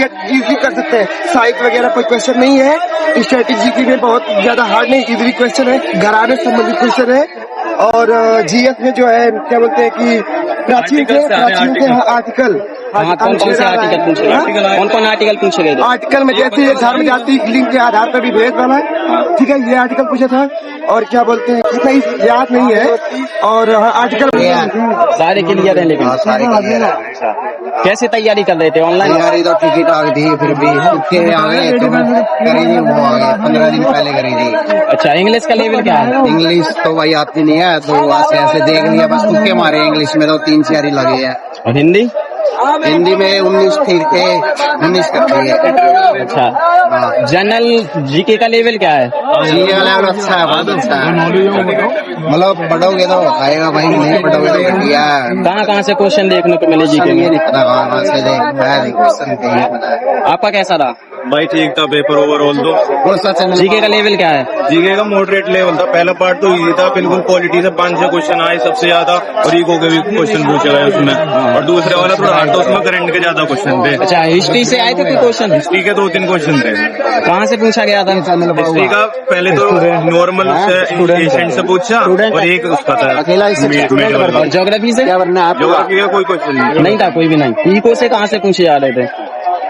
Easy कर सकते हैं। साइंस वगैरह कोई क्वेश्चन नहीं है, स्ट्रेटेजी की भी बहुत ज्यादा हार्ड नहीं, इजी क्वेश्चन है, घराने से संबंधित क्वेश्चन है। और जीएस में जो है क्या बोलते हैं कि प्राचीन के आर्टिकल, कौन कौन से आर्टिकल पूछे गए, कौन कौन आर्टिकल पूछे गए? आर्टिकल में जैसे धर्म जाति लिंग के आधार पर भी भेद बना है, ठीक है, ये आर्टिकल पूछा था। और क्या बोलते हैं इतना याद नहीं है। और आर्टिकल सारे क्लियर है, लेकिन सारे क्लियर है। कैसे तैयारी कर रहे थे? ऑनलाइन तैयारी तो ठीक ठाक थी, फिर भी तुक्के आ गए तो करी नहीं, वो आ गए 15 दिन पहले करी थी। अच्छा, इंग्लिश का लेवल क्या है? इंग्लिश तो भाई आती नहीं है, तो ऐसे ऐसे देख लिया, बस तुक्के मारे। इंग्लिश में तो 3 4 लगे है। और हिंदी? हिंदी में 19 ठीक थे, 19 करती है। अच्छा, जनरल जीके का लेवल क्या है? जीके का लेवल अच्छा है, बहुत अच्छा है। मतलब पढ़ोगे तो आएगा भाई, नहीं पढ़ोगे तो घटिया। कहाँ से क्वेश्चन देखने को मिले जीके में? नहीं पता कहाँ से आपका कैसा रहा? भाई ठीक था, पेपर ओवरऑल तो। जीके का लेवल क्या है? जीके का मॉडरेट लेवल था। पहला पार्ट तो इजी था बिल्कुल, पॉलिटी से 5-6 क्वेश्चन आए सबसे ज्यादा, और इको के भी क्वेश्चन पूछे गए उसमें। और दूसरे वाला थोड़ा हार्ड था, उसमें करंट के ज्यादा क्वेश्चन थे। अच्छा, हिस्ट्री से आए थे कोई क्वेश्चन? हिस्ट्री के 2-3 क्वेश्चन थे। कहाँ से पूछा गया था? हिस्ट्री का पहले तो नॉर्मल पेशेंट से पूछा, और एक उसका था और ज्योग्राफी से? ज्योग्राफी का कोई क्वेश्चन नहीं था, कोई भी नहीं। इको से कहाँ से पूछे जा रहे थे?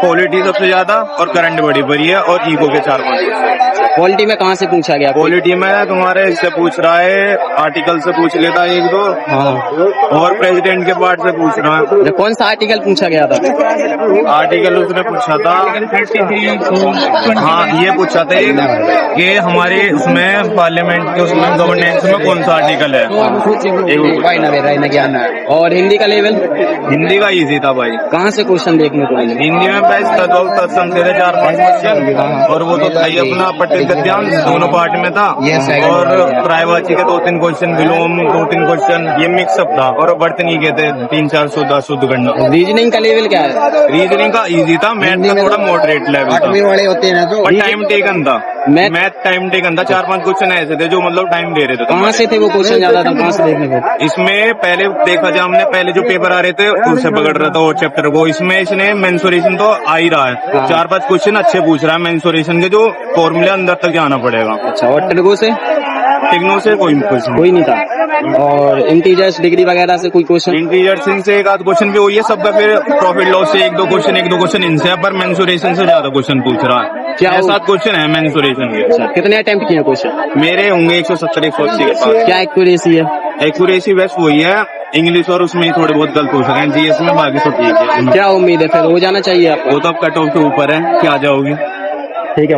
पॉलिटी सबसे ज्यादा, और करंट बड़ी बड़ी है, और इको के 4-5। पॉलिटी में कहाँ से पूछा गया? पॉलिटी में तुम्हारे इससे पूछ रहा है, आर्टिकल से पूछ लेता 1-2, और प्रेसिडेंट के पार्ट से पूछ रहा है। कौन सा आर्टिकल पूछा गया था? आर्टिकल उसने पूछा था, हाँ ये पूछा था कि हमारे उसमें पार्लियामेंट के उसमें गवर्नेंस में कौन सा आर्टिकल है। और हिंदी का लेवल? हिंदी का इजी था भाई। कहाँ से क्वेश्चन देखने को मिले? हिंदी में बेस्ट तत्सम थे 4-5 क्वेश्चन, और वो तो था ही अपना पट्टिक गद्यांश, दोनों पार्ट में था। और प्रायवाची के 2-3 क्वेश्चन, विलोम 2-3 क्वेश्चन, ये मिक्सअप था। और वर्तनी के थे 3-4 शुद्ध करना। रीजनिंग का लेवल क्या है? रीजनिंग का इजी था, मैथ का थोड़ा मॉडरेट लेवल था। वाले होते हैं तो टाइम टेकन था, मैथ टाइम टेकन था। 4-5 क्वेश्चन ऐसे थे जो मतलब टाइम दे रहे थे। कहाँ से थे वो क्वेश्चन ज्यादा था? कहाँ से देखने को? इसमें पहले देखा जाए हमने, पहले जो पेपर आ रहे थे उससे पकड़ रहा था और चैप्टर को। इसमें इसने मेंसुरेशन तो आ ही रहा है, 4-5 क्वेश्चन अच्छे पूछ रहा है मेंसुरेशन के, जो फॉर्मूले अंदर तक जाना पड़ेगा। अच्छा, और टिग्नो से? टिग्नो से कोई क्वेश्चन कोई नहीं था। और इंटीजर्स डिग्री वगैरह से कोई क्वेश्चन? इंटीजर्स से 1-8 क्वेश्चन भी हुई है सबका। फिर प्रॉफिट लॉस से 1-2 क्वेश्चन इनसे, पर मेंसुरेशन से ज्यादा क्वेश्चन पूछ रहा है। क्या 7 क्वेश्चन है मेंसुरेशन के। अच्छा, कितने अटेम्प्ट किए क्वेश्चन? मेरे होंगे 170-180 के पास। क्या एक्यूरेसी है? एक्यूरेसी बेस्ट वही है, इंग्लिश और उसमें थोड़े बहुत गलत हो सके हैं, जीएस में बाकी तो ठीक है। क्या उम्मीद है फिर हो जाना चाहिए आपको? वो तो अब कट ऑफ के ऊपर है कि आ जाओगी। ठीक है।